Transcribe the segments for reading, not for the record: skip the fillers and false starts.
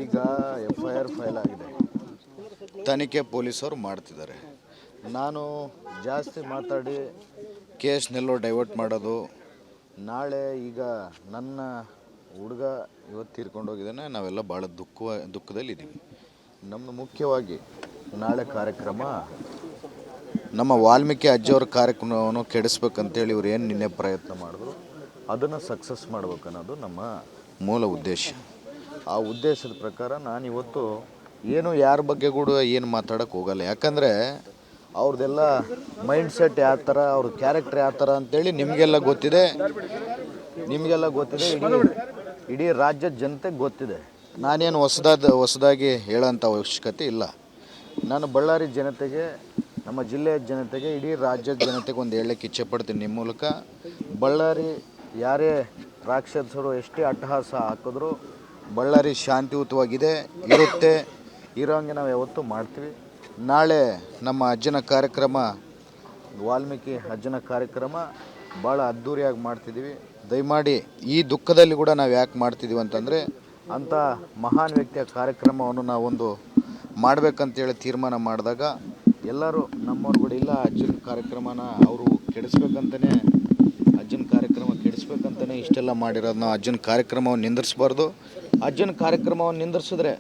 ಈಗ FIR file ಆಗಿದೆ, ತನಿಖೆ ಪೊಲೀಸರು ಮಾಡ್ತಿದ್ದಾರೆ. ನಾನು ಜಾಸ್ತಿ ಮಾತಾಡಿ ಕೇಸ್ನೆಲ್ಲೋ ಡೈವರ್ಟ್ ಮಾಡೋದು. ನಾಳೆ ಈಗ ನನ್ನ ಹುಡುಗ ಇವತ್ತು ತೀರ್ಕೊಂಡು ಹೋಗಿದ್ದಾನೆ, ನಾವೆಲ್ಲ ಭಾಳ ದುಃಖದಲ್ಲಿದ್ದೀವಿ. ನಮ್ಮದು ಮುಖ್ಯವಾಗಿ ನಾಳೆ ಕಾರ್ಯಕ್ರಮ ನಮ್ಮ ವಾಲ್ಮೀಕಿ ಅಜ್ಜಿಯವ್ರ ಕಾರ್ಯಕ್ರಮವನ್ನು ಕೆಡಿಸ್ಬೇಕಂತೇಳಿ ಇವ್ರು ಏನು ನಿನ್ನೆ ಪ್ರಯತ್ನ ಮಾಡಿದ್ರು ಅದನ್ನು ಸಕ್ಸಸ್ ಮಾಡ್ಬೇಕು ಅನ್ನೋದು ನಮ್ಮ ಮೂಲ ಉದ್ದೇಶ. ಆ ಉದ್ದೇಶದ ಪ್ರಕಾರ ನಾನು ಇವತ್ತು ಏನು ಯಾರ ಬಗ್ಗೆ ಕೂಡ ಏನು ಮಾತಾಡೋಕ್ಕೆ ಹೋಗಲ್ಲ. ಯಾಕಂದರೆ ಅವ್ರದ್ದೆಲ್ಲ ಮೈಂಡ್ ಸೆಟ್ ಯಾವ ಥರ, ಅವ್ರ ಕ್ಯಾರೆಕ್ಟರ್ ಯಾವ ಥರ ಅಂತೇಳಿ ನಿಮಗೆಲ್ಲ ಗೊತ್ತಿದೆ. ಇಡೀ ರಾಜ್ಯದ ಜನತೆಗೆ ಗೊತ್ತಿದೆ. ನಾನೇನು ಹೊಸದಾಗಿ ಹೇಳೋಂಥ ಅವಶ್ಯಕತೆ ಇಲ್ಲ. ನಾನು ಬಳ್ಳಾರಿ ಜನತೆಗೆ, ನಮ್ಮ ಜಿಲ್ಲೆಯ ಜನತೆಗೆ, ಇಡೀ ರಾಜ್ಯದ ಜನತೆಗೆ ಒಂದು ಹೇಳಕ್ಕೆ ಇಚ್ಛೆ ಪಡ್ತೀನಿ ನಿಮ್ಮ ಮೂಲಕ. ಬಳ್ಳಾರಿ ಯಾರೇ ರಾಕ್ಷಸರು ಎಷ್ಟೇ ಅಟ್ಟಹಾಸ ಹಾಕಿದ್ರು ಬಳ್ಳಾರಿ ಶಾಂತಿಯುತವಾಗಿದೆ, ಇರೋಂಗೆ ನಾವು ಯಾವತ್ತೂ ಮಾಡ್ತೀವಿ. ನಾಳೆ ನಮ್ಮ ಅಜ್ಜನ ಕಾರ್ಯಕ್ರಮ, ವಾಲ್ಮೀಕಿ ಅಜ್ಜನ ಕಾರ್ಯಕ್ರಮ ಭಾಳ ಅದ್ಧೂರಿಯಾಗಿ ಮಾಡ್ತಿದ್ದೀವಿ. ದಯಮಾಡಿ ಈ ದುಃಖದಲ್ಲಿ ಕೂಡ ನಾವು ಯಾಕೆ ಮಾಡ್ತಿದ್ದೀವಿ ಅಂತಂದರೆ, ಅಂಥ ಮಹಾನ್ ವ್ಯಕ್ತಿಯ ಕಾರ್ಯಕ್ರಮವನ್ನು ನಾವೊಂದು ಮಾಡಬೇಕಂತೇಳಿ ತೀರ್ಮಾನ ಮಾಡಿದಾಗ ಎಲ್ಲರೂ ನಮ್ಮವ್ರು ಕೂಡ ಇಲ್ಲ, ಅಜ್ಜನ ಕಾರ್ಯಕ್ರಮನ ಅವರು ಕೆಡಿಸ್ಬೇಕಂತಲೇ, ಅಜ್ಜನ ಕಾರ್ಯಕ್ರಮ ಕೆಡಿಸ್ಬೇಕಂತಲೇ ಇಷ್ಟೆಲ್ಲ ಮಾಡಿರೋದು. ನಾವು ಅಜ್ಜನ ಕಾರ್ಯಕ್ರಮವನ್ನು ನಿಂದಿರಿಸ್ಬಾರ್ದು. ಅಜ್ಜನ ಕಾರ್ಯಕ್ರಮವನ್ನು ನಿಂದಿರಿಸಿದ್ರೆ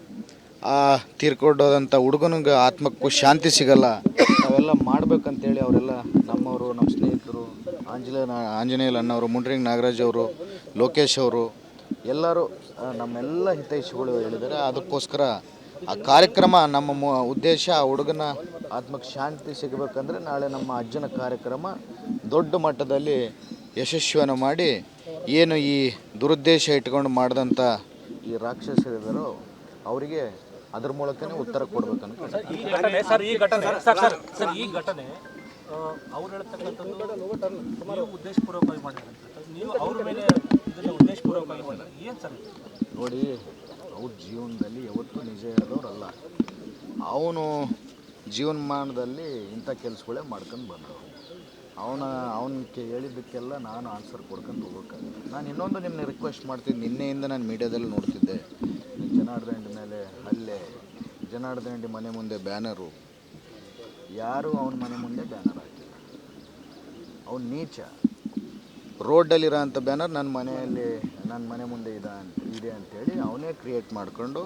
ಆ ತೀರ್ಕೊಂಡೋದಂಥ ಹುಡುಗನಿಗೆ ಆತ್ಮಕ್ಕೂ ಶಾಂತಿ ಸಿಗಲ್ಲ. ನಾವೆಲ್ಲ ಮಾಡ್ಬೇಕಂತೇಳಿ ಅವರೆಲ್ಲ ನಮ್ಮವರು, ನಮ್ಮ ಸ್ನೇಹಿತರು, ಆಂಜನೇಯ ಅಣ್ಣವರು, ಮುಂಡ್ರಿಂಗ್ ನಾಗರಾಜ್ ಅವರು, ಲೋಕೇಶ್ ಅವರು ಎಲ್ಲರೂ ನಮ್ಮೆಲ್ಲ ಹಿತೈಷಿಗಳು ಹೇಳಿದ್ದಾರೆ. ಅದಕ್ಕೋಸ್ಕರ ಆ ಕಾರ್ಯಕ್ರಮ ನಮ್ಮ ಉದ್ದೇಶ, ಆ ಹುಡುಗನ ಆತ್ಮಕ್ಕೆ ಶಾಂತಿ ಸಿಗಬೇಕಂದ್ರೆ ನಾಳೆ ನಮ್ಮ ಅಜ್ಜನ ಕಾರ್ಯಕ್ರಮ ದೊಡ್ಡ ಮಟ್ಟದಲ್ಲಿ ಯಶಸ್ವಿಯನ್ನು ಮಾಡಿ, ಏನು ಈ ದುರುದ್ದೇಶ ಇಟ್ಕೊಂಡು ಮಾಡಿದಂಥ ಈ ರಾಕ್ಷಸರಿದ್ದಾರೋ ಅವರಿಗೆ ಅದ್ರ ಮೂಲಕನೇ ಉತ್ತರ ಕೊಡ್ಬೇಕಂತ. ಈ ಘಟನೆ ಅವ್ರು ಹೇಳ್ತಕ್ಕಂಥದ್ದು ಉದ್ದೇಶಪೂರ್ವಕವಾಗಿ ಮಾಡಿದಂಥ, ನೀವು ಅವ್ರ ಮೇಲೆ ಉದ್ದೇಶಪೂರ್ವಕವಾಗಿ ಮಾಡಿದ್ರೆ ಏನು ಸರ್? ನೋಡಿ, ಅವ್ರ ಜೀವನದಲ್ಲಿ ಯಾವತ್ತೂ ನಿಜ ಹೇಳಿದವ್ರಲ್ಲ. ಅವನು ಜೀವನಮಾನದಲ್ಲಿ ಇಂಥ ಕೆಲಸಗಳೇ ಮಾಡ್ಕೊಂಡು ಬಂದವು. ಅವನಿಗೆ ಹೇಳಿದ್ದಕ್ಕೆಲ್ಲ ನಾನು ಆನ್ಸರ್ ಕೊಡ್ಕೊಂಡು ಹೋಗ್ಬೇಕಾಗುತ್ತೆ. ನಾನು ಇನ್ನೊಂದು ನಿಮ್ಮನ್ನ ರಿಕ್ವೆಸ್ಟ್ ಮಾಡ್ತೀನಿ. ನಿನ್ನೆಯಿಂದ ನಾನು ಮೀಡಿಯಾದಲ್ಲಿ ನೋಡ್ತಿದ್ದೆ, ಜನಾರ್ದನ್ ಮೇಲೆ ಹಲ್ಲೆ, ಜನಾರ್ದನ್ ಮನೆ ಮುಂದೆ ಬ್ಯಾನರು. ಯಾರೂ ಅವನ ಮನೆ ಮುಂದೆ ಬ್ಯಾನರ್ ಹಾಕಿಲ್ಲ. ಅವನು ನೀಚ. ರೋಡಲ್ಲಿರೋ ಅಂಥ ಬ್ಯಾನರ್ ನನ್ನ ಮನೆ ಮುಂದೆ ಇದೆ ಅಂಥೇಳಿ ಅವನೇ ಕ್ರಿಯೇಟ್ ಮಾಡಿಕೊಂಡು,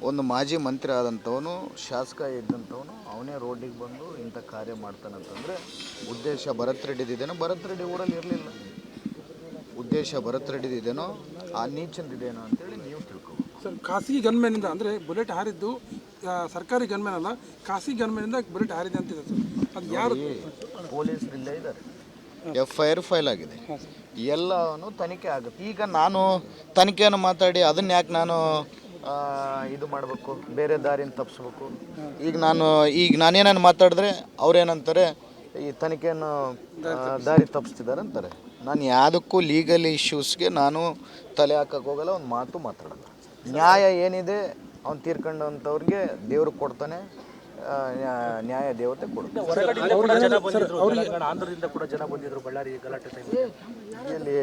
ಒಂದು ಮಾಜಿ ಮಂತ್ರಿ ಆದಂಥವನು, ಶಾಸಕ ಇದ್ದಂಥವನು, ಅವನೇ ರೋಡಿಗೆ ಬಂದು ಇಂಥ ಕಾರ್ಯ ಮಾಡ್ತಾನಂತಂದರೆ ಉದ್ದೇಶ ಭರತ್ ರೆಡ್ಡಿದೇನೋ, ಭರತ್ ರೆಡ್ಡಿ ಊರಲ್ಲಿ ಇರಲಿಲ್ಲ. ಉದ್ದೇಶ ಭರತ್ ರೆಡ್ಡಿದೇನೋ, ಆ ನೀಚಂದಿದೇನೋ ಅಂತೇಳಿ ನೀವು ತಿಳ್ಕೊಬೋದು ಸರ್. ಖಾಸಗಿ ಗನ್ಮ್ಯಾನಿಂದ ಅಂದರೆ ಬುಲೆಟ್ ಹಾರಿದ್ದು ಸರ್ಕಾರಿ ಗನ್ಮ್ಯಾನ್ ಅಲ್ಲ, ಖಾಸಗಿ ಗನ್ಮ್ಯಾನಿಂದ ಬುಲೆಟ್ ಹಾರಿದೆ ಅಂತಿದೆ ಸರ್. ಅದು ಯಾರು? ಪೊಲೀಸರು ಇಲ್ಲೇ ಇದ್ದಾರೆ, FIR ಫೈಲ್ ಆಗಿದೆ, ಎಲ್ಲವೂ ತನಿಖೆ ಆಗುತ್ತೆ. ಈಗ ನಾನು ತನಿಖೆಯನ್ನು ಮಾತಾಡಿ ಅದನ್ನು ಯಾಕೆ ನಾನು ಇದು ಮಾಡಬೇಕು, ಬೇರೆ ದಾರಿನ ತಪ್ಪಿಸ್ಬೇಕು? ಈಗ ನಾನೇನು ಮಾತಾಡಿದ್ರೆ ಅವ್ರೇನಂತಾರೆ, ಈ ತನಿಖೆಯನ್ನು ದಾರಿ ತಪ್ಪಿಸ್ತಿದ್ದಾರೆ ಅಂತಾರೆ. ನಾನು ಯಾವುದಕ್ಕೂ ಲೀಗಲ್ ಇಶ್ಯೂಸ್ಗೆ ನಾನು ತಲೆ ಹಾಕಕ್ಕೆ ಹೋಗಲ್ಲ, ಒಂದು ಮಾತು ಮಾತಾಡಲ್ಲ. ನ್ಯಾಯ ಏನಿದೆ ಅವ್ನು ತೀರ್ಕೊಂಡಂಥವ್ರಿಗೆ ದೇವ್ರು ಕೊಡ್ತಾನೆ, ನ್ಯಾಯ ದೇವತೆ ಕೊಡ್ತಾನೆ. ಆಂಧ್ರದಿಂದ ಕೂಡ ಜನ ಬಂದಿದ್ರು ಬಳ್ಳಾರಿ ಗಲಾಟೆ ಎಲ್ಲಿ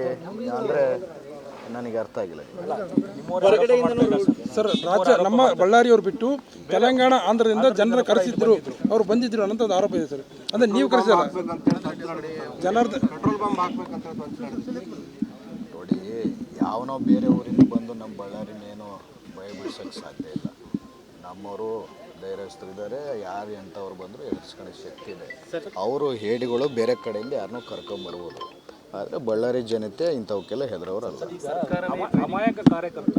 ಅಂದರೆ ನನಗೆ ಅರ್ಥ ಆಗಿಲ್ಲ ಸರ್. ರಾಜ್ಯ ನಮ್ಮ ಬಳ್ಳಾರಿಯವ್ರು ಬಿಟ್ಟು ತೆಲಂಗಾಣ, ಆಂಧ್ರದಿಂದ ಜನರ ಕರೆಸಿದ್ರು, ಅವ್ರು ಬಂದಿದ್ರು ಅನ್ನೋ ಒಂದು ಆರೋಪ ಇದೆ ಸರ್. ಅಂದರೆ ನೀವು ಕರೆಸಿಲ್ಲ ಜನಾರ್ದನ್? ನೋಡಿ, ಯಾವನೋ ಬೇರೆ ಊರಿಂದ ಬಂದು ನಮ್ಮ ಬಳ್ಳಾರಿನೇನು ಭಯ ಬಿಡ್ಸೋಕ್ಕೆ ಸಾಧ್ಯ ಇಲ್ಲ. ನಮ್ಮವರು ಧೈರ್ಯಸ್ಥರಿದ್ದಾರೆ, ಯಾರು ಎಂಥವ್ರು ಬಂದರೂ ಎದುರಿಸ್ಕೊಳ್ಳೋ ಶಕ್ತಿ ಇದೆ. ಅವರು ಹೇಡಿಗಳು ಬೇರೆ ಕಡೆಯಿಂದ ಯಾರನ್ನೂ ಕರ್ಕೊಂಬರ್ಬೋದು, ಆದರೆ ಬಳ್ಳಾರಿ ಜನತೆ ಇಂಥವಕ್ಕೆಲ್ಲ ಹೆದರೋರಲ್ಲ. ಅಮಾಯಕ ಕಾರ್ಯಕರ್ತ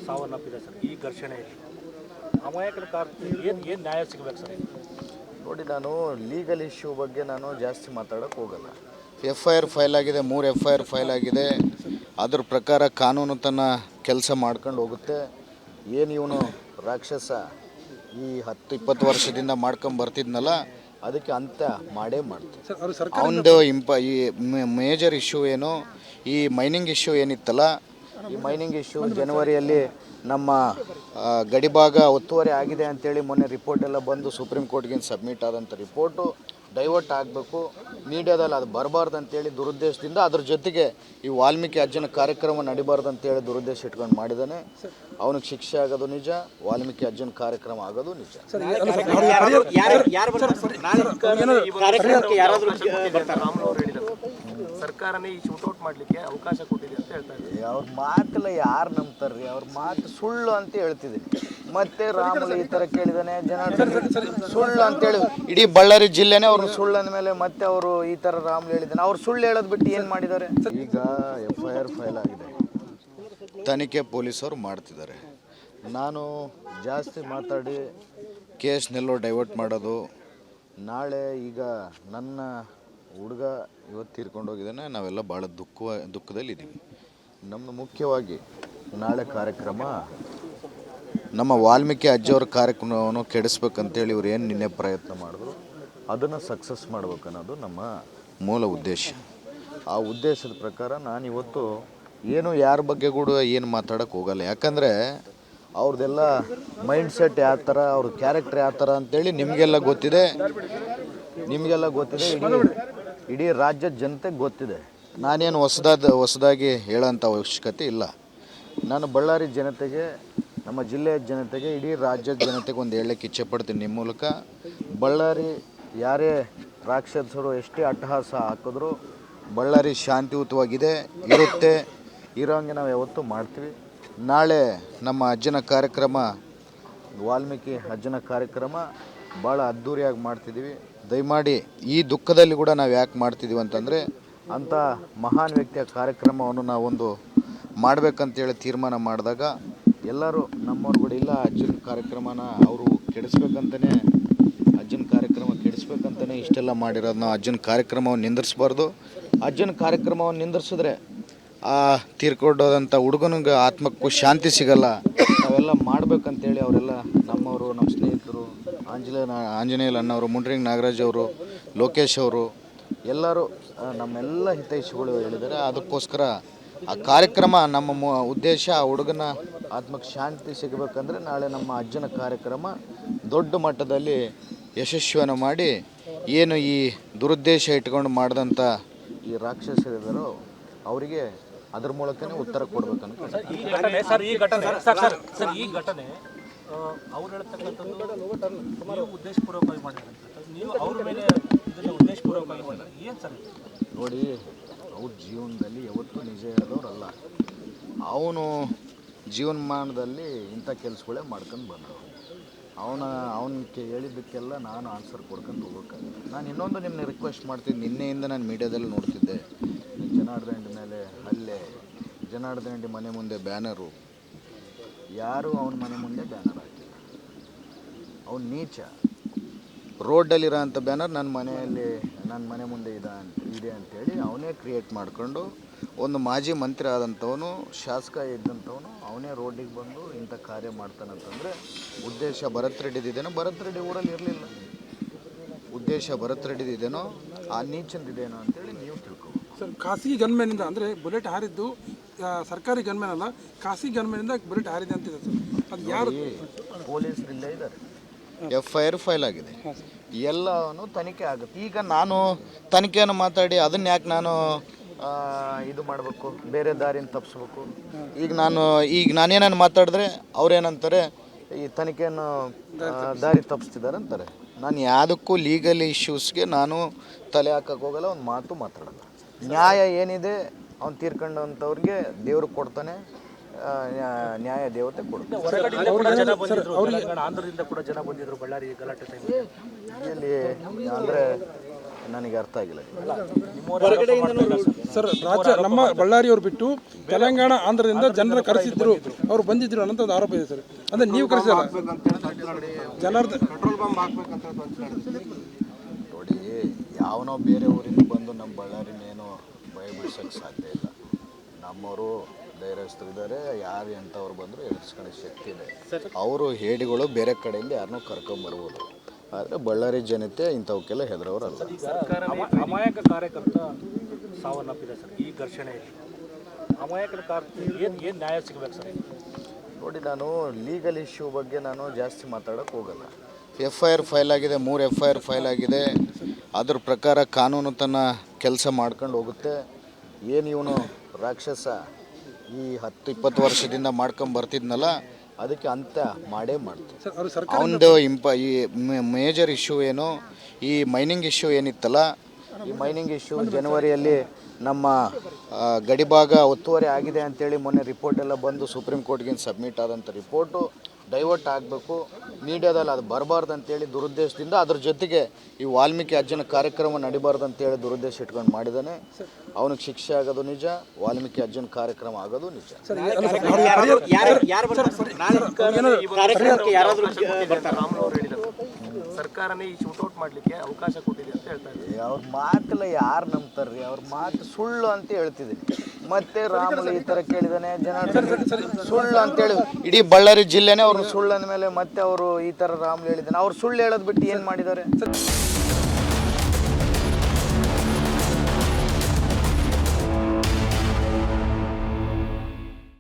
ಸಾವನ್ನಪ್ಪಿದೆ ಸರ್ ಈ ಘರ್ಷಣೆಯಲ್ಲಿ. ಅಮಾಯಕರ ಏನು ನ್ಯಾಯ ಸಿಗಬೇಕು ಸರ್? ನೋಡಿ, ನಾನು ಲೀಗಲ್ ಇಶ್ಯೂ ಬಗ್ಗೆ ನಾನು ಜಾಸ್ತಿ ಮಾತಾಡೋಕ್ಕೆ ಹೋಗಲ್ಲ. FIR ಫೈಲ್ ಆಗಿದೆ, 3 FIR ಫೈಲ್ ಆಗಿದೆ. ಅದ್ರ ಪ್ರಕಾರ ಕಾನೂನು ತನ್ನ ಕೆಲಸ ಮಾಡ್ಕೊಂಡು ಹೋಗುತ್ತೆ. ಏನು ಇವನು ರಾಕ್ಷಸ ಈ 10-20 ವರ್ಷದಿಂದ ಮಾಡ್ಕೊಂಡು ಬರ್ತಿದ್ನಲ್ಲ, ಅದಕ್ಕೆ ಅಂತ ಮಾಡೇ ಮಾಡ್ತಾರೆ. ಅವನದು ಈ ಮೇಜರ್ ಇಶ್ಯೂ ಏನು, ಈ ಮೈನಿಂಗ್ ಇಶ್ಯೂ ಏನಿತ್ತಲ್ಲ, ಈ ಮೈನಿಂಗ್ ಇಶ್ಯೂ ಜನವರಿಯಲ್ಲಿ ನಮ್ಮ ಗಡಿಭಾಗ ಒತ್ತುವರಿ ಆಗಿದೆ ಅಂತೇಳಿ ಮೊನ್ನೆ ರಿಪೋರ್ಟ್ ಎಲ್ಲ ಬಂದು ಸುಪ್ರೀಂ ಕೋರ್ಟ್ಗೆ ಸಬ್ಮಿಟ್ ಆದಂಥ ರಿಪೋರ್ಟು ಡೈವರ್ಟ್ ಆಗಬೇಕು, ಮೀಡಿಯಾದಲ್ಲಿ ಅದು ಬರಬಾರ್ದು ಅಂತೇಳಿ ದುರುದ್ದೇಶದಿಂದ ಅದ್ರ ಜೊತೆಗೆ ಈ ವಾಲ್ಮೀಕಿ ಅಜ್ಜನ ಕಾರ್ಯಕ್ರಮ ನಡಿಬಾರ್ದು ಅಂತೇಳಿ ದುರುದ್ದೇಶ ಇಟ್ಕೊಂಡು ಮಾಡಿದ್ದಾನೆ. ಅವನಿಗೆ ಶಿಕ್ಷೆ ಆಗೋದು ನಿಜ, ವಾಲ್ಮೀಕಿ ಅಜ್ಜನ ಕಾರ್ಯಕ್ರಮ ಆಗೋದು ನಿಜ. ಸರ್ಕಾರನೇ ಈ ಶೂಟೌಟ್ ಮಾಡಲಿಕ್ಕೆ ಅವಕಾಶ ಕೊಟ್ಟಿದೆ ಅಂತ ಹೇಳ್ತಾ ಇದ್ದಾರೆ. ಅವ್ರ ಮಾತೆಲ್ಲ ಯಾರು ನಂಬ್ತಾರ್ರಿ? ಅವ್ರ ಮಾತು ಸುಳ್ಳು ಅಂತ ಹೇಳ್ತಿದ್ದೀನಿ. ಮತ್ತೆ ರಾಮುಲು ಈ ಥರ ಕೇಳಿದಾನೆ, ಸುಳ್ಳು ಅಂತೇಳಿ ಇಡೀ ಬಳ್ಳಾರಿ ಜಿಲ್ಲೆನೇ ಅವ್ರನ್ನ ಸುಳ್ಳು ಅಂದಮೇಲೆ ಮತ್ತೆ ಅವರು ಈ ಥರ ರಾಮುಲು ಹೇಳಿದ್ದಾನೆ. ಅವ್ರು ಸುಳ್ಳು ಹೇಳೋದು ಬಿಟ್ಟು ಏನು ಮಾಡಿದ್ದಾರೆ? ಈಗ FIR ಫೈಲ್ ಆಗಿದೆ, ತನಿಖೆ ಪೊಲೀಸರು ಮಾಡ್ತಿದ್ದಾರೆ. ನಾನು ಜಾಸ್ತಿ ಮಾತಾಡಿ ಕೇಸ್ನೆಲ್ಲೋ ಡೈವರ್ಟ್ ಮಾಡೋದು, ನಾಳೆ ಈಗ ನನ್ನ ಹುಡುಗ ಇವತ್ತು ತೀರ್ಕೊಂಡು ಹೋಗಿದ್ದಾನೆ, ನಾವೆಲ್ಲ ಭಾಳ ದುಃಖದಲ್ಲಿದ್ದೀವಿ. ನಮ್ಮದು ಮುಖ್ಯವಾಗಿ ನಾಳೆ ಕಾರ್ಯಕ್ರಮ ನಮ್ಮ ವಾಲ್ಮೀಕಿ ಅಜ್ಜವ್ರ ಕಾರ್ಯಕ್ರಮವನ್ನು ಕೆಡಿಸ್ಬೇಕಂತೇಳಿ ಇವ್ರು ಏನು ನಿನ್ನೆ ಪ್ರಯತ್ನ ಮಾಡಿದ್ರು ಅದನ್ನು ಸಕ್ಸಸ್ ಮಾಡ್ಬೇಕನ್ನೋದು ನಮ್ಮ ಮೂಲ ಉದ್ದೇಶ. ಆ ಉದ್ದೇಶದ ಪ್ರಕಾರ ನಾನಿವತ್ತು ಏನು ಯಾರ ಬಗ್ಗೆ ಕೂಡ ಏನು ಮಾತಾಡೋಕ್ಕೆ ಹೋಗಲ್ಲ. ಯಾಕಂದರೆ ಅವ್ರದ್ದೆಲ್ಲ ಮೈಂಡ್ ಸೆಟ್ ಯಾವ ಥರ, ಅವ್ರ ಕ್ಯಾರೆಕ್ಟರ್ ಯಾವ ಥರ ಅಂತೇಳಿ ನಿಮಗೆಲ್ಲ ಗೊತ್ತಿದೆ. ಇಡೀ ರಾಜ್ಯದ ಜನತೆಗೆ ಗೊತ್ತಿದೆ. ನಾನೇನು ಹೊಸದಾಗಿ ಹೇಳೋಂಥ ಅವಶ್ಯಕತೆ ಇಲ್ಲ. ನಾನು ಬಳ್ಳಾರಿ ಜನತೆಗೆ, ನಮ್ಮ ಜಿಲ್ಲೆಯ ಜನತೆಗೆ, ಇಡೀ ರಾಜ್ಯದ ಜನತೆಗೆ ಒಂದು ಹೇಳಕ್ಕೆ ಇಚ್ಛೆ ಪಡ್ತೀನಿ ನಿಮ್ಮ ಮೂಲಕ. ಬಳ್ಳಾರಿ ಯಾರೇ ರಾಕ್ಷಸರು ಎಷ್ಟೇ ಅಟ್ಟಹಾಸ ಹಾಕಿದ್ರು ಬಳ್ಳಾರಿ ಶಾಂತಿಯುತವಾಗಿದೆ, ಇರೋಂಗೆ ನಾವು ಯಾವತ್ತೂ ಮಾಡ್ತೀವಿ. ನಾಳೆ ನಮ್ಮ ಅಜ್ಜನ ಕಾರ್ಯಕ್ರಮ, ವಾಲ್ಮೀಕಿ ಅಜ್ಜನ ಕಾರ್ಯಕ್ರಮ ಭಾಳ ಅದ್ಧೂರಿಯಾಗಿ ಮಾಡ್ತಿದ್ದೀವಿ. ದಯಮಾಡಿ ಈ ದುಃಖದಲ್ಲಿ ಕೂಡ ನಾವು ಯಾಕೆ ಮಾಡ್ತಿದ್ದೀವಿ ಅಂತಂದರೆ, ಅಂಥ ಮಹಾನ್ ವ್ಯಕ್ತಿಯ ಕಾರ್ಯಕ್ರಮವನ್ನು ನಾವೊಂದು ಮಾಡಬೇಕಂತೇಳಿ ತೀರ್ಮಾನ ಮಾಡಿದಾಗ ಎಲ್ಲರೂ ನಮ್ಮವ್ರು ಕೂಡ ಇಲ್ಲ, ಅಜ್ಜನ ಕಾರ್ಯಕ್ರಮನ ಅವರು ಕೆಡಿಸ್ಬೇಕಂತಲೇ, ಅಜ್ಜನ ಕಾರ್ಯಕ್ರಮ ಕೆಡಿಸ್ಬೇಕಂತಲೇ ಇಷ್ಟೆಲ್ಲ ಮಾಡಿರೋದು. ನಾವು ಅಜ್ಜನ ಕಾರ್ಯಕ್ರಮವನ್ನು ನಿಂದಿರಿಸ್ಬಾರ್ದು. ಅಜ್ಜನ ಕಾರ್ಯಕ್ರಮವನ್ನು ನಿಂದಿರಿಸಿದ್ರೆ ಆ ತೀರ್ಕೊಂಡೋದಂಥ ಹುಡುಗನಿಗೆ ಆತ್ಮಕ್ಕೂ ಶಾಂತಿ ಸಿಗಲ್ಲ. ನಾವೆಲ್ಲ ಮಾಡ್ಬೇಕಂತೇಳಿ ಅವರೆಲ್ಲ ನಮ್ಮವರು, ನಮ್ಮ ಸ್ನೇಹಿತರು, ಆಂಜನೇಯಲ್ ಅಣ್ಣವರು, ಮುಂಡ್ರಿಂಗ್ ನಾಗರಾಜ್ ಅವರು, ಲೋಕೇಶ್ ಅವರು ಎಲ್ಲರೂ ನಮ್ಮೆಲ್ಲ ಹಿತೈಷಿಗಳು ಹೇಳಿದ್ದಾರೆ. ಅದಕ್ಕೋಸ್ಕರ ಆ ಕಾರ್ಯಕ್ರಮ ನಮ್ಮ ಉದ್ದೇಶ, ಆ ಹುಡುಗನ ಆತ್ಮಕ್ಕೆ ಶಾಂತಿ ಸಿಗಬೇಕಂದ್ರೆ ನಾಳೆ ನಮ್ಮ ಅಜ್ಜನ ಕಾರ್ಯಕ್ರಮ ದೊಡ್ಡ ಮಟ್ಟದಲ್ಲಿ ಯಶಸ್ವಿಯನ್ನು ಮಾಡಿ, ಏನು ಈ ದುರುದ್ದೇಶ ಇಟ್ಕೊಂಡು ಮಾಡಿದಂಥ ಈ ರಾಕ್ಷಸರಿದ್ದಾರೋ ಅವರಿಗೆ ಅದ್ರ ಮೂಲಕನೇ ಉತ್ತರ ಕೊಡ್ಬೇಕಂತ. ಈ ಘಟನೆ ಅವ್ರು ಹೇಳ್ತಕ್ಕಂಥದ್ದು ನೀವು ಉದ್ದೇಶಪೂರ್ವಕವಾಗಿ ಮಾಡಿದ್ರೆ, ನೀವು ಅವ್ರ ಮೇಲೆ ಇದನ್ನು ಉದ್ದೇಶಪೂರ್ವಕವಾಗಿ ಮಾಡಿದ್ರೆ ಏನು ಸರ್? ನೋಡಿ, ಅವ್ರ ಜೀವನದಲ್ಲಿ ಯಾವತ್ತೂ ನಿಜ ಹೇಳೋರಲ್ಲ. ಅವನು ಜೀವನಮಾನದಲ್ಲಿ ಇಂಥ ಕೆಲಸಗಳೇ ಮಾಡ್ಕೊಂಡು ಬಂದರು. ಅವನಿಗೆ ಹೇಳಿದ್ದಕ್ಕೆಲ್ಲ ನಾನು ಆನ್ಸರ್ ಕೊಡ್ಕೊಂಡು ಹೋಗ್ಬೇಕಾಗಿಲ್ಲ. ನಾನು ಇನ್ನೊಂದು ನಿಮ್ಮನ್ನ ರಿಕ್ವೆಸ್ಟ್ ಮಾಡ್ತೀನಿ. ನಿನ್ನೆಯಿಂದ ನಾನು ಮೀಡಿಯಾದಲ್ಲಿ ನೋಡ್ತಿದ್ದೆ, ಜನಾರ್ದನ್ ಮೇಲೆ ಹಲ್ಲೆ, ಜನಾರ್ದನ್ ಮನೆ ಮುಂದೆ ಬ್ಯಾನರು. ಯಾರೂ ಅವನ ಮನೆ ಮುಂದೆ ಬ್ಯಾನರ್ ಹಾಕಿಲ್ಲ. ಅವನು ನೀಚ. ರೋಡಲ್ಲಿರೋ ಅಂಥ ಬ್ಯಾನರ್ ನನ್ನ ಮನೆ ಮುಂದೆ ಇದೆ ಅಂಥೇಳಿ ಅವನೇ ಕ್ರಿಯೇಟ್ ಮಾಡಿಕೊಂಡು, ಒಂದು ಮಾಜಿ ಮಂತ್ರಿ ಆದಂಥವನು, ಶಾಸಕ ಇದ್ದಂಥವನು, ಅವನೇ ರೋಡಿಗೆ ಬಂದು ಇಂಥ ಕಾರ್ಯ ಮಾಡ್ತಾನಂತಂದರೆ ಉದ್ದೇಶ ಭರತ್ ರೆಡ್ಡಿದೇನೋ, ಭರತ್ ರೆಡ್ಡಿ ಊರಲ್ಲಿ ಇರಲಿಲ್ಲ. ಉದ್ದೇಶ ಭರತ್ ರೆಡ್ಡಿದೇನೋ, ಆ ನೀಚಂದಿದೇನೋ ಅಂತೇಳಿ ನೀವು ತಿಳ್ಕೊಬೋದು ಸರ್. ಖಾಸಗಿ ಗನ್ಮ್ಯಾನಿಂದ ಅಂದರೆ ಬುಲೆಟ್ ಹಾರಿದ್ದು ಸರ್ಕಾರಿ ಗನ್ಮ್ಯಾನ್ ಅಲ್ಲ, ಖಾಸಗಿ ಗನ್ಮ್ಯಾನಿಂದ ಬುಲೆಟ್ ಹಾರಿದೆ ಅಂತಿದೆ ಸರ್. ಅದು ಯಾರು? ಪೊಲೀಸರು ಇಲ್ಲೇ ಇದ್ದಾರೆ, FIR ಫೈಲ್ ಆಗಿದೆ, ಎಲ್ಲವೂ ತನಿಖೆ ಆಗುತ್ತೆ. ಈಗ ನಾನು ತನಿಖೆಯನ್ನು ಮಾತಾಡಿ ಅದನ್ನ ಯಾಕೆ ನಾನು ಇದು ಮಾಡಬೇಕು, ಬೇರೆ ದಾರಿನ ತಪ್ಪಿಸ್ಬೇಕು? ಈಗ ನಾನೇನನ್ನು ಮಾತಾಡಿದ್ರೆ ಅವ್ರೇನಂತಾರೆ, ಈ ತನಿಖೆಯನ್ನು ದಾರಿ ತಪ್ಪಿಸ್ತಿದ್ದಾರೆ ಅಂತಾರೆ. ನಾನು ಯಾವುದಕ್ಕೂ ಲೀಗಲ್ ಇಶ್ಯೂಸ್ಗೆ ನಾನು ತಲೆ ಹಾಕಕ್ಕೆ ಹೋಗಲ್ಲ, ಒಂದು ಮಾತು ಮಾತಾಡಲ್ಲ. ನ್ಯಾಯ ಏನಿದೆ ಅವ್ನು ತೀರ್ಕೊಂಡಂಥವ್ರಿಗೆ ದೇವ್ರು ಕೊಡ್ತಾನೆ, ನ್ಯಾಯ ದೇವತೆ ಕೊಡ್ತಾರೆ. ಆಂಧ್ರದಿಂದ ಕೂಡ ಜನ ಬಂದಿದ್ರು ಬಳ್ಳಾರಿ ಗಲಾಟೆ ಇಲ್ಲಿ ಅಂದರೆ ನನಗೆ ಅರ್ಥ ಆಗಿಲ್ಲ ಸರ್. ರಾಜ್ಯ ನಮ್ಮ ಬಳ್ಳಾರಿಯವರು ಬಿಟ್ಟು ತೆಲಂಗಾಣ, ಆಂಧ್ರದಿಂದ ಜನರ ಕರೆಸಿದ್ರು, ಅವ್ರು ಬಂದಿದ್ರು ಅನ್ನೋ ಒಂದು ಆರೋಪ ಇದೆ ಸರ್. ಅಂದರೆ ನೀವು ಕರೆಸಿಲ್ಲ ಜನಾರ್ದನ್ ಪೆಟ್ರೋಲ್ ಬಂಕ್ ಹಾಕ್ಬೇಕಂತ ನೋಡಿ, ಯಾವನೋ ಬೇರೆ ಊರಿಂದ ಬಂದು ನಮ್ಮ ಬಳ್ಳಾರಿನೇನೋ ಭಯ ಬೀಳ್ಸೋಕ್ಕೆ ಸಾಧ್ಯ ಇಲ್ಲ. ನಮ್ಮವರು ಧೈರ್ಯಸ್ಥರಿದ್ದಾರೆ, ಯಾರು ಎಂಥವ್ರು ಬಂದರೂ ಎದುರಿಸ್ಕೊಳ್ಳೋ ಶಕ್ತಿ ಇದೆ. ಅವರು ಹೇಡಿಗಳು ಬೇರೆ ಕಡೆಯಿಂದ ಯಾರನ್ನೂ ಕರ್ಕೊಂಬರ್ಬೋದು, ಆದರೆ ಬಳ್ಳಾರಿ ಜನತೆ ಇಂಥವಕ್ಕೆಲ್ಲ ಹೆದರೋರಲ್ಲ. ಅಮಾಯಕ ಕಾರ್ಯಕರ್ತ ಸಾವನ್ನಪ್ಪಿದೆ ಸರ್ ಈ ಘರ್ಷಣೆಯಲ್ಲಿ. ಅಮಾಯಕರ ಏನು ನ್ಯಾಯ ಸಿಗಬೇಕು ಸರ್? ನೋಡಿ, ನಾನು ಲೀಗಲ್ ಇಶ್ಯೂ ಬಗ್ಗೆ ನಾನು ಜಾಸ್ತಿ ಮಾತಾಡೋಕ್ಕೆ ಹೋಗಲ್ಲ. FIR ಫೈಲ್ ಆಗಿದೆ, 3 FIR ಫೈಲ್ ಆಗಿದೆ. ಅದ್ರ ಪ್ರಕಾರ ಕಾನೂನು ತನ್ನ ಕೆಲಸ ಮಾಡ್ಕೊಂಡು ಹೋಗುತ್ತೆ. ಏನು ಇವನು ರಾಕ್ಷಸ ಈ 10-20 ವರ್ಷದಿಂದ ಮಾಡ್ಕೊಂಡು ಬರ್ತಿದ್ನಲ್ಲ, ಅದಕ್ಕೆ ಅಂತ್ಯ ಮಾಡೇ ಮಾಡ್ತೀವಿ. ಸರ್ ಅವರು ಸರ್ಕಾರ ಅವನದು ಈ ಮೇಜರ್ ಇಶ್ಯೂ ಏನು, ಈ ಮೈನಿಂಗ್ ಇಶ್ಯೂ ಏನಿತ್ತಲ್ಲ, ಈ ಮೈನಿಂಗ್ ಇಶ್ಯೂ ಜನವರಿಯಲ್ಲಿ ನಮ್ಮ ಗಡಿಭಾಗ ಒತ್ತುವರಿ ಆಗಿದೆ ಅಂತೇಳಿ ಮೊನ್ನೆ ರಿಪೋರ್ಟ್ ಎಲ್ಲ ಬಂದು ಸುಪ್ರೀಂ ಕೋರ್ಟ್ಗೆ ಸಬ್ಮಿಟ್ ಆದಂಥ ರಿಪೋರ್ಟು ಡೈವರ್ಟ್ ಆಗಬೇಕು, ಮೀಡಿಯಾದಲ್ಲಿ ಅದು ಬರಬಾರ್ದು ಅಂತೇಳಿ ದುರುದ್ದೇಶದಿಂದ, ಅದ್ರ ಜೊತೆಗೆ ಈ ವಾಲ್ಮೀಕಿ ಅಜ್ಜನ ಕಾರ್ಯಕ್ರಮ ನಡಿಬಾರ್ದು ಅಂತೇಳಿ ದುರುದ್ದೇಶ ಇಟ್ಕೊಂಡು ಮಾಡಿದ್ದಾನೆ. ಅವನಿಗೆ ಶಿಕ್ಷೆ ಆಗೋದು ನಿಜ, ವಾಲ್ಮೀಕಿ ಅಜ್ಜನ ಕಾರ್ಯಕ್ರಮ ಆಗೋದು ನಿಜ. ಸರ್ಕಾರನೇ ಈ ಶೂಟೌಟ್ ಮಾಡಲಿಕ್ಕೆ ಅವಕಾಶ ಕೊಟ್ಟಿದೆ ಅಂತ ಹೇಳ್ತಾ ಇದ್ದಾರೆ. ಅವ್ರ ಮಾತೆಲ್ಲ ಯಾರು ನಂಬ್ತಾರ್ರಿ? ಅವ್ರ ಮಾತು ಸುಳ್ಳು ಅಂತ ಹೇಳ್ತಿದ್ದೀನಿ. ಮತ್ತೆ ರಾಮುಲು ಈ ಥರ ಕೇಳಿದಾನೆ, ಜನಾರ್ದನ್ ಸುಳ್ಳು ಅಂತೇಳಿ ಇಡೀ ಬಳ್ಳಾರಿ ಜಿಲ್ಲೆನೇ ಅವ್ರನ್ನ ಸುಳ್ಳು ಅಂದಮೇಲೆ ಮತ್ತೆ ಅವರು ಈ ಥರ ರಾಮುಲು ಹೇಳಿದ್ದಾನೆ. ಅವ್ರು ಸುಳ್ಳು ಹೇಳೋದು ಬಿಟ್ಟು ಏನು ಮಾಡಿದ್ದಾರೆ?